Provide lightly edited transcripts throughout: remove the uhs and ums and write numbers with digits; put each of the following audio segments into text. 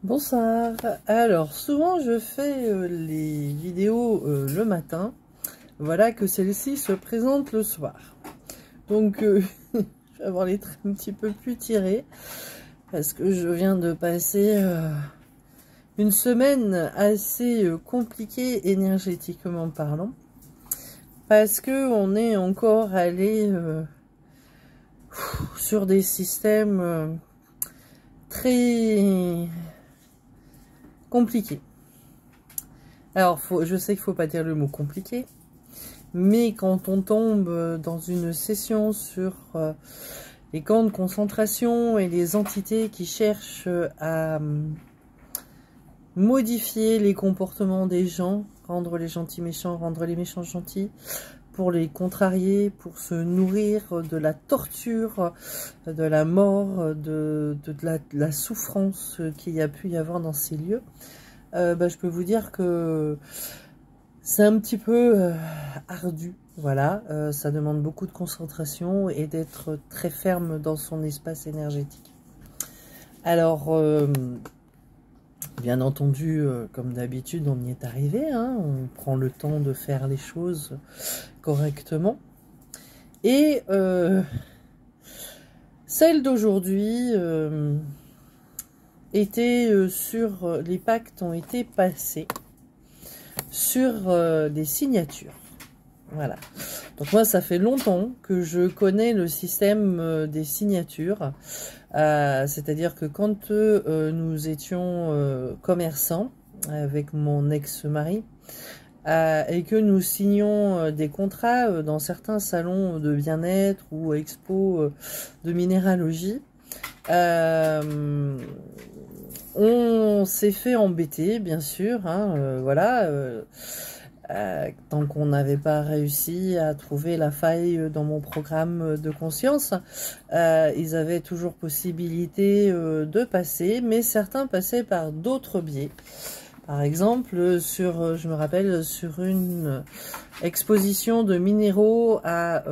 Bonsoir. Alors, souvent je fais les vidéos le matin. Voilà que celle-ci se présente le soir. Donc, je vais avoir les traits un petit peu plus tirés. Parce que je viens de passer une semaine assez compliquée énergétiquement parlant. Parce que on est encore allé sur des systèmes très compliqué. Alors, je sais qu'il ne faut pas dire le mot compliqué, mais quand on tombe dans une session sur les camps de concentration et les entités qui cherchent à modifier les comportements des gens, rendre les gentils méchants, rendre les méchants gentils, pour les contrarier, pour se nourrir de la torture, de la mort, de la souffrance qu'il y a pu y avoir dans ces lieux, je peux vous dire que c'est un petit peu ardu. Voilà, ça demande beaucoup de concentration et d'être très ferme dans son espace énergétique. Alors, bien entendu, comme d'habitude, on y est arrivé, hein, on prend le temps de faire les choses correctement. Et celle d'aujourd'hui était sur les pactes ont été passés sur des signatures. Voilà. Donc moi, ça fait longtemps que je connais le système des signatures. C'est-à-dire que quand nous étions commerçants avec mon ex-mari et que nous signions des contrats dans certains salons de bien-être ou expos de minéralogie, on s'est fait embêter, bien sûr, hein, voilà, tant qu'on n'avait pas réussi à trouver la faille dans mon programme de conscience. Ils avaient toujours possibilité de passer, mais certains passaient par d'autres biais. Par exemple, je me rappelle, sur une exposition de minéraux à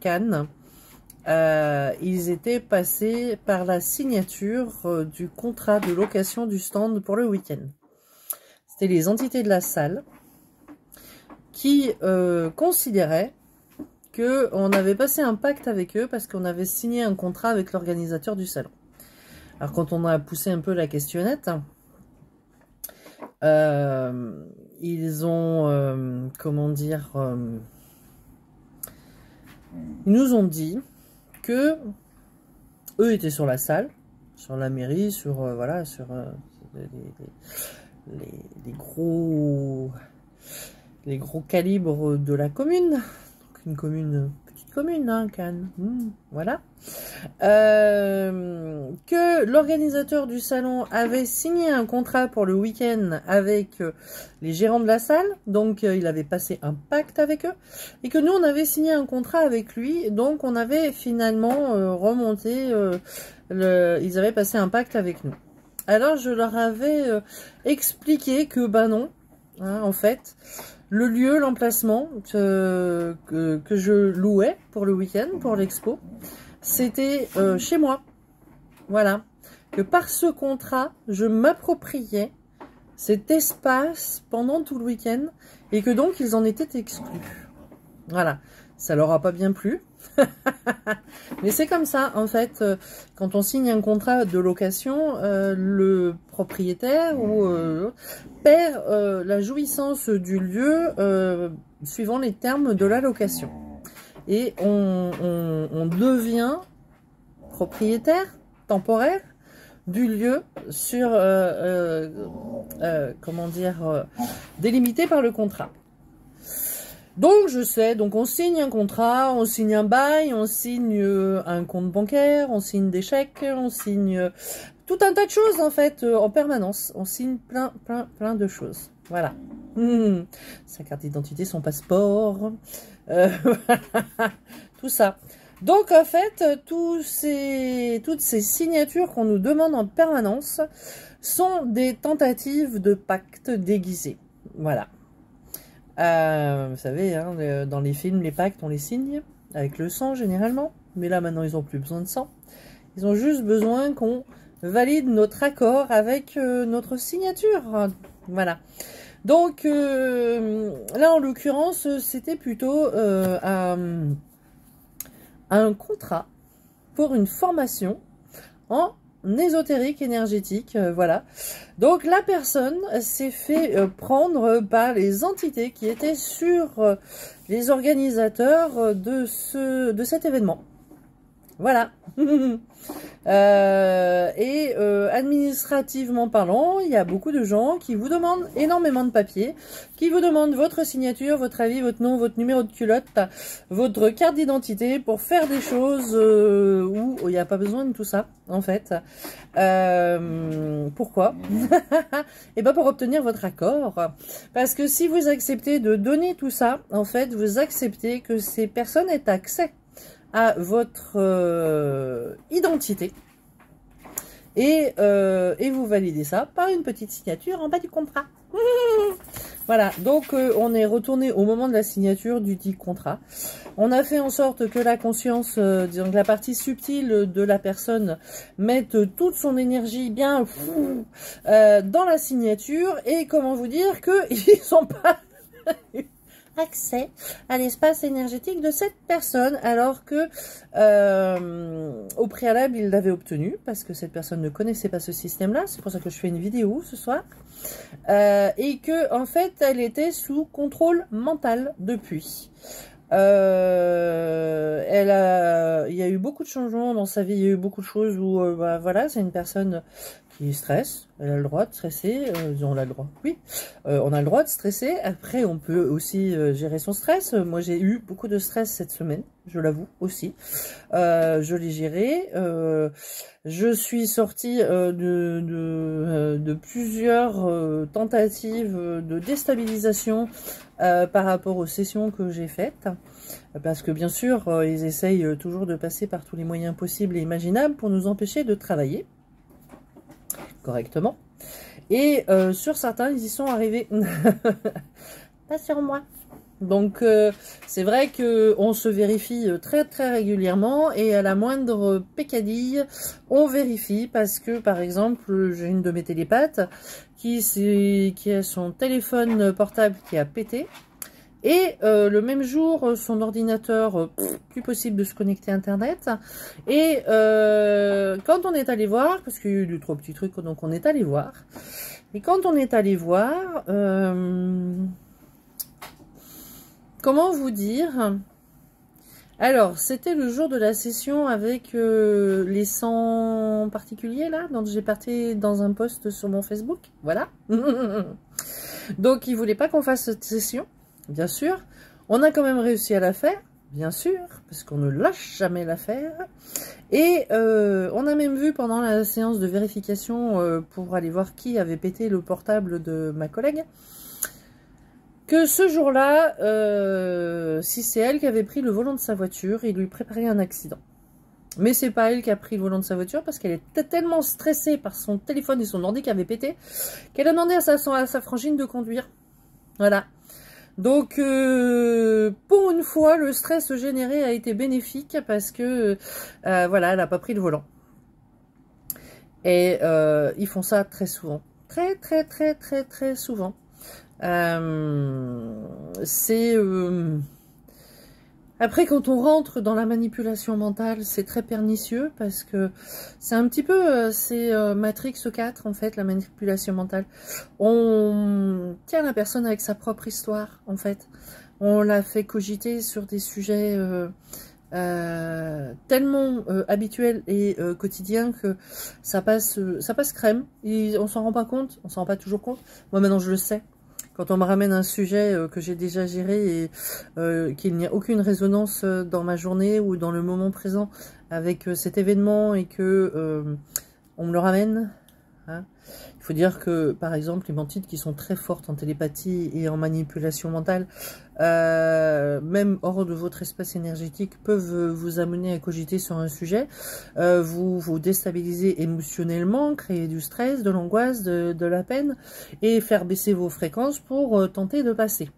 Cannes, ils étaient passés par la signature du contrat de location du stand pour le week-end. C'était les entités de la salle qui considéraient qu'on avait passé un pacte avec eux parce qu'on avait signé un contrat avec l'organisateur du salon. Alors quand on a poussé un peu la questionnette, ils ont, comment dire, ils nous ont dit que eux étaient sur la salle, sur la mairie, sur voilà, sur les gros calibres de la commune. Donc une commune, petite commune, hein, Cannes, voilà. Que l'organisateur du salon avait signé un contrat pour le week-end avec les gérants de la salle, donc il avait passé un pacte avec eux, et que nous on avait signé un contrat avec lui, donc on avait finalement remonté, ils avaient passé un pacte avec nous. Alors je leur avais expliqué que non, hein, en fait, le lieu, l'emplacement que je louais pour le week-end, pour l'expo, c'était chez moi. Voilà. Que par ce contrat, je m'appropriais cet espace pendant tout le week-end et que donc ils en étaient exclus. Voilà. Ça leur a pas bien plu. Mais c'est comme ça, en fait, quand on signe un contrat de location, le propriétaire perd la jouissance du lieu suivant les termes de la location. Et on devient propriétaire temporaire du lieu sur, comment dire, délimité par le contrat. Donc je sais, donc on signe un contrat, on signe un bail, on signe un compte bancaire, on signe des chèques, on signe tout un tas de choses en fait en permanence. On signe plein de choses. Voilà. Sa carte d'identité, son passeport, tout ça. Donc en fait, toutes ces signatures qu'on nous demande en permanence sont des tentatives de pacte déguisés. Voilà. Vous savez, hein, dans les films, les pactes, on les signe avec le sang généralement. Mais là, maintenant, ils n'ont plus besoin de sang. Ils ont juste besoin qu'on valide notre accord avec notre signature. Voilà. Donc, là, en l'occurrence, c'était plutôt un contrat pour une formation en ésotérique énergétique, voilà. Donc la personne s'est fait prendre par les entités qui étaient sur les organisateurs de cet événement. Voilà. Administrativement parlant, il y a beaucoup de gens qui vous demandent énormément de papiers, qui vous demandent votre signature, votre avis, votre nom, votre numéro de culotte, votre carte d'identité pour faire des choses où il n'y a pas besoin de tout ça, en fait. Pourquoi? Et ben pour obtenir votre accord. Parce que si vous acceptez de donner tout ça, en fait, vous acceptez que ces personnes aient accès à votre identité et vous validez ça par une petite signature en bas du contrat. Voilà, donc on est retourné au moment de la signature du dit contrat. On a fait en sorte que la conscience, disons que la partie subtile de la personne mette toute son énergie bien dans la signature et comment vous dire qu'ils sont pas accès à l'espace énergétique de cette personne, alors que au préalable il l'avait obtenu parce que cette personne ne connaissait pas ce système là. C'est pour ça que je fais une vidéo ce soir, et que en fait elle était sous contrôle mental depuis. Il y a eu beaucoup de changements dans sa vie, il y a eu beaucoup de choses où bah, voilà, c'est une personne qui stresse, elle a le droit de stresser, on a le droit, oui, on a le droit de stresser. Après on peut aussi gérer son stress. Moi j'ai eu beaucoup de stress cette semaine, je l'avoue aussi, je l'ai géré, je suis sortie de plusieurs tentatives de déstabilisation par rapport aux sessions que j'ai faites, parce que bien sûr ils essayent toujours de passer par tous les moyens possibles et imaginables pour nous empêcher de travailler correctement, et sur certains ils y sont arrivés. Pas sur moi. Donc c'est vrai que on se vérifie très très régulièrement, et à la moindre peccadille on vérifie, parce que par exemple j'ai une de mes télépathes qui a son téléphone portable qui a pété, et le même jour son ordinateur, plus possible de se connecter à internet, et quand on est allé voir, parce qu'il y a eu 2-3 petits trucs, donc on est allé voir, et quand on est allé voir, comment vous dire, alors c'était le jour de la session avec les 100 particuliers là, dont j'ai parté dans un post sur mon Facebook, voilà. Donc ils voulaient pas qu'on fasse cette session, bien sûr. On a quand même réussi à la faire, bien sûr, parce qu'on ne lâche jamais l'affaire. Et on a même vu pendant la séance de vérification pour aller voir qui avait pété le portable de ma collègue, que ce jour-là, si c'est elle qui avait pris le volant de sa voiture, il lui préparait un accident. Mais c'est pas elle qui a pris le volant de sa voiture, parce qu'elle était tellement stressée par son téléphone et son ordi qui avait pété, qu'elle a demandé à sa frangine de conduire. Voilà. Donc, pour une fois, le stress généré a été bénéfique, parce que, voilà, elle n'a pas pris le volant. Et ils font ça très souvent. Très, très, très, très, très souvent. C'est... Après, quand on rentre dans la manipulation mentale, c'est très pernicieux, parce que c'est un petit peu, c'est Matrix 4 en fait, la manipulation mentale. On tient la personne avec sa propre histoire en fait. On la fait cogiter sur des sujets tellement habituels et quotidiens que ça passe crème. Et on s'en rend pas compte, on s'en rend pas toujours compte. Moi maintenant je le sais. Quand on me ramène un sujet que j'ai déjà géré et qu'il n'y a aucune résonance dans ma journée ou dans le moment présent avec cet événement, et que on me le ramène, hein. Il faut dire que, par exemple, les mantides qui sont très fortes en télépathie et en manipulation mentale, même hors de votre espace énergétique, peuvent vous amener à cogiter sur un sujet, vous déstabiliser émotionnellement, créer du stress, de l'angoisse, de la peine, et faire baisser vos fréquences pour tenter de passer.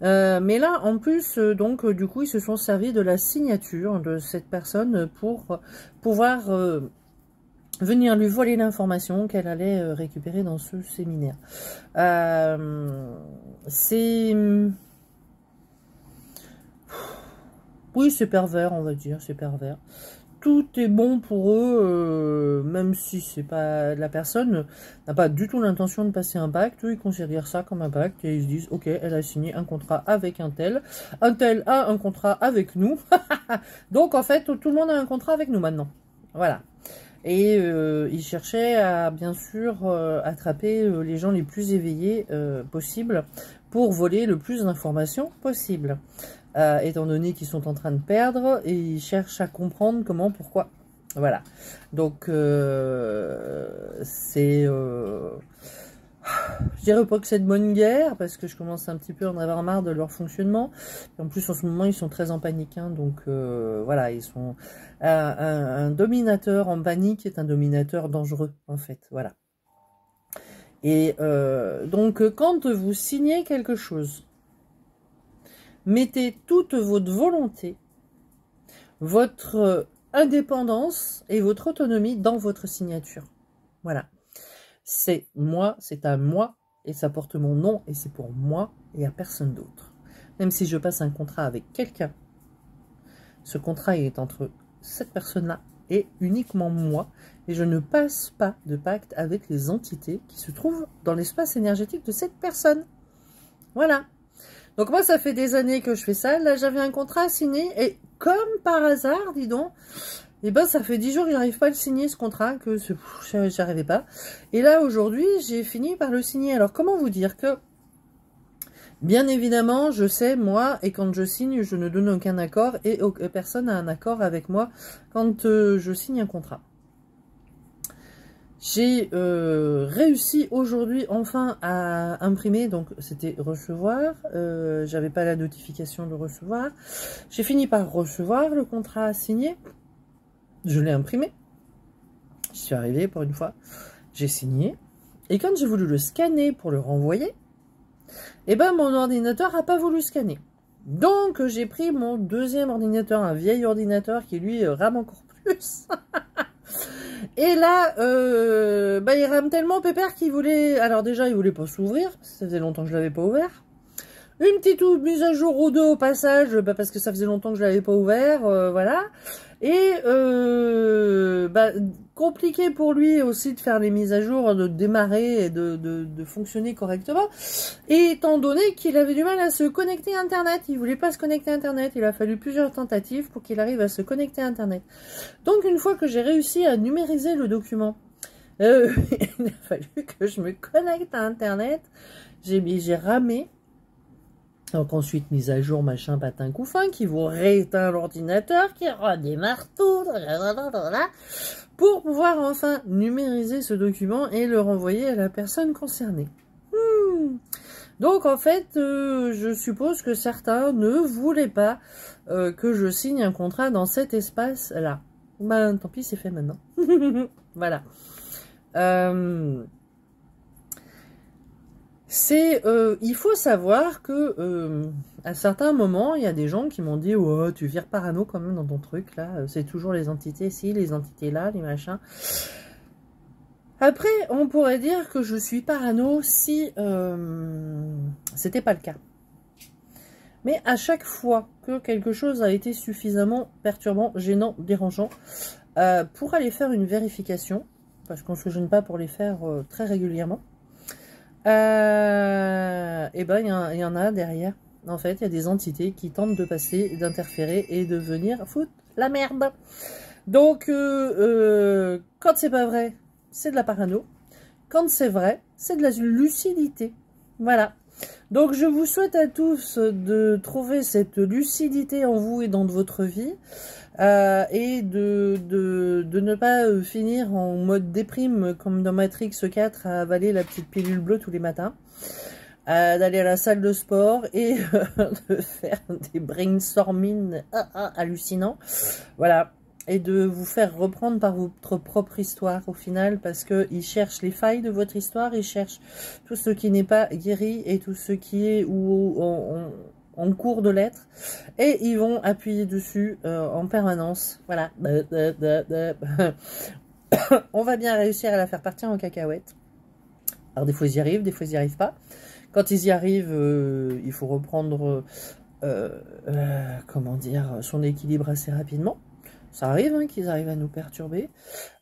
Mais là, en plus, donc, du coup, ils se sont servis de la signature de cette personne pour pouvoir venir lui voler l'information qu'elle allait récupérer dans ce séminaire. Oui, c'est pervers, on va dire, c'est pervers. Tout est bon pour eux, même si c'est pas la personne n'a pas du tout l'intention de passer un pacte, eux, ils considèrent ça comme un pacte et ils se disent ok, elle a signé un contrat avec un tel a un contrat avec nous, donc en fait tout le monde a un contrat avec nous maintenant, voilà. Et ils cherchaient à bien sûr attraper les gens les plus éveillés possible pour voler le plus d'informations possible. Étant donné qu'ils sont en train de perdre et ils cherchent à comprendre comment, pourquoi. Voilà. Donc, c'est... je dirais pas que c'est de bonne guerre, parce que je commence un petit peu à en avoir marre de leur fonctionnement. Et en plus, en ce moment, ils sont très en panique. Hein, donc, voilà, ils sont... un dominateur en panique est un dominateur dangereux, en fait. Voilà. Et donc, quand vous signez quelque chose, mettez toute votre volonté, votre indépendance et votre autonomie dans votre signature. Voilà. C'est moi, c'est à moi, et ça porte mon nom, et c'est pour moi et à personne d'autre. Même si je passe un contrat avec quelqu'un, ce contrat est entre cette personne-là et uniquement moi, et je ne passe pas de pacte avec les entités qui se trouvent dans l'espace énergétique de cette personne. Voilà. Donc moi, ça fait des années que je fais ça. Là, j'avais un contrat à signer et comme par hasard, dis donc, et ben ça fait 10 jours que j'arrive pas à le signer, ce contrat, que j'arrivais pas. Et là, aujourd'hui, j'ai fini par le signer. Alors, comment vous dire que, bien évidemment, je sais, moi, et quand je signe, je ne donne aucun accord et personne n'a un accord avec moi quand je signe un contrat. J'ai réussi aujourd'hui enfin à imprimer, donc c'était recevoir, j'avais pas la notification de recevoir, j'ai fini par recevoir le contrat signé, je l'ai imprimé, je suis arrivée pour une fois, j'ai signé, et quand j'ai voulu le scanner pour le renvoyer, eh ben mon ordinateur n'a pas voulu scanner. Donc j'ai pris mon deuxième ordinateur, un vieil ordinateur qui lui rame encore plus. Et là, il rame tellement pépère qu'il voulait... Alors déjà, il voulait pas s'ouvrir, ça faisait longtemps que je l'avais pas ouvert. Une petite mise à jour ou deux au passage, parce que ça faisait longtemps que je l'avais pas ouvert, voilà. Et compliqué pour lui aussi de faire les mises à jour, de démarrer et de fonctionner correctement. Et étant donné qu'il avait du mal à se connecter à Internet, il voulait pas se connecter à Internet, il a fallu plusieurs tentatives pour qu'il arrive à se connecter à Internet. Donc une fois que j'ai réussi à numériser le document, il a fallu que je me connecte à Internet, j'ai ramé. Donc ensuite, mise à jour, machin, patin, couffin, qui vous rééteint l'ordinateur, qui redémarre tout, pour pouvoir enfin numériser ce document et le renvoyer à la personne concernée. Donc en fait, je suppose que certains ne voulaient pas que je signe un contrat dans cet espace-là. Ben tant pis, c'est fait maintenant. Voilà. Il faut savoir que à certains moments, il y a des gens qui m'ont dit oh, tu vires parano quand même dans ton truc là, c'est toujours les entités ci, les entités là, les machins. Après, on pourrait dire que je suis parano si c'était pas le cas. Mais à chaque fois que quelque chose a été suffisamment perturbant, gênant, dérangeant, pour aller faire une vérification, parce qu'on se gêne pas pour les faire très régulièrement, et ben il y en a derrière. En fait, il y a des entités qui tentent de passer, d'interférer et de venir foutre la merde. Donc, quand c'est pas vrai, c'est de la parano. Quand c'est vrai, c'est de la lucidité. Voilà. Donc, je vous souhaite à tous de trouver cette lucidité en vous et dans votre vie. Et de ne pas finir en mode déprime comme dans Matrix 4 à avaler la petite pilule bleue tous les matins, d'aller à la salle de sport et de faire des brainstorming hallucinants, voilà, et de vous faire reprendre par votre propre histoire au final, parce que ils cherchent les failles de votre histoire, ils cherchent tout ce qui n'est pas guéri et tout ce qui est en cours de l'être, et ils vont appuyer dessus en permanence. Voilà. on va bien réussir à la faire partir en cacahuète. Alors des fois ils y arrivent, des fois ils n'y arrivent pas. Quand ils y arrivent, il faut reprendre, comment dire, son équilibre assez rapidement. Ça arrive hein, qu'ils arrivent à nous perturber.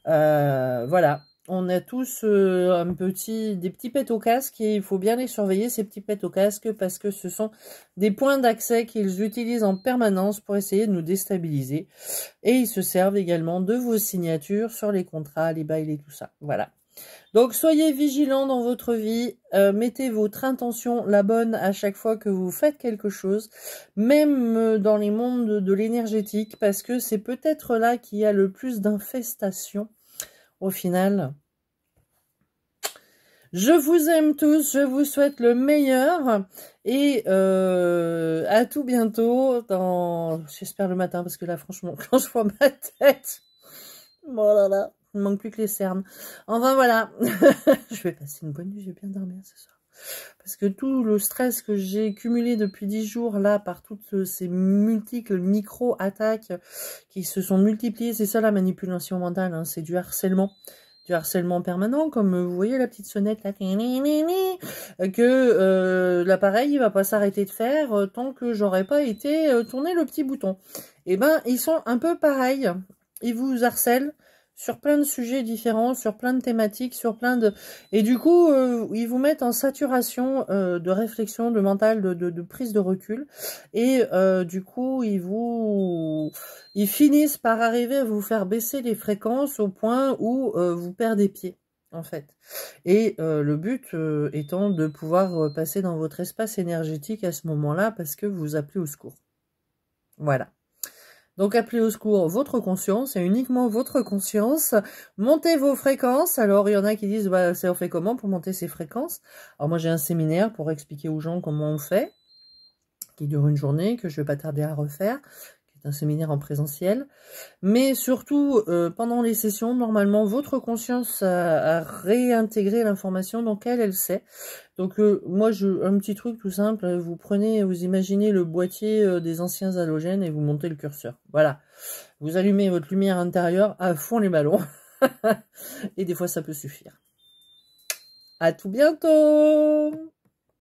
Voilà, on a tous des petits pets au casque et il faut bien les surveiller, ces petits pets au casque, parce que ce sont des points d'accès qu'ils utilisent en permanence pour essayer de nous déstabiliser. Et ils se servent également de vos signatures sur les contrats, les bails et tout ça. Voilà. Donc, soyez vigilants dans votre vie, mettez votre intention la bonne à chaque fois que vous faites quelque chose, même dans les mondes de l'énergétique, parce que c'est peut-être là qu'il y a le plus d'infestations au final. Je vous aime tous, je vous souhaite le meilleur et à tout bientôt, j'espère le matin, parce que là, franchement, quand je vois ma tête, oh là là. Il ne manque plus que les cernes. Enfin, voilà. Je vais passer une bonne nuit. Je vais bien dormir ce soir. Parce que tout le stress que j'ai cumulé depuis 10 jours, là, par toutes ces multiples micro-attaques qui se sont multipliées, c'est ça la manipulation mentale, hein, c'est du harcèlement. Du harcèlement permanent, comme vous voyez la petite sonnette là, que l'appareil il va pas s'arrêter de faire tant que j'aurais pas été tourner le petit bouton. Et ben, ils sont un peu pareils. Ils vous harcèlent sur plein de sujets différents, sur plein de thématiques, sur plein de... Et du coup, ils vous mettent en saturation de réflexion, de mental, de prise de recul. Et du coup, ils finissent par arriver à vous faire baisser les fréquences au point où vous perdez pied, en fait. Et le but étant de pouvoir passer dans votre espace énergétique à ce moment-là parce que vous appelez au secours. Voilà. Donc, appelez au secours votre conscience, et uniquement votre conscience. Montez vos fréquences. Alors, il y en a qui disent, bah, ça on fait comment pour monter ces fréquences? Alors, moi, j'ai un séminaire pour expliquer aux gens comment on fait, qui dure une journée, que je vais pas tarder à refaire, qui est un séminaire en présentiel. Mais surtout, pendant les sessions, normalement, votre conscience a réintégré l'information, donc elle sait. Donc, moi, un petit truc tout simple, vous imaginez le boîtier des anciens halogènes et vous montez le curseur. Voilà. Vous allumez votre lumière intérieure à fond les ballons. Et des fois, ça peut suffire. À tout bientôt!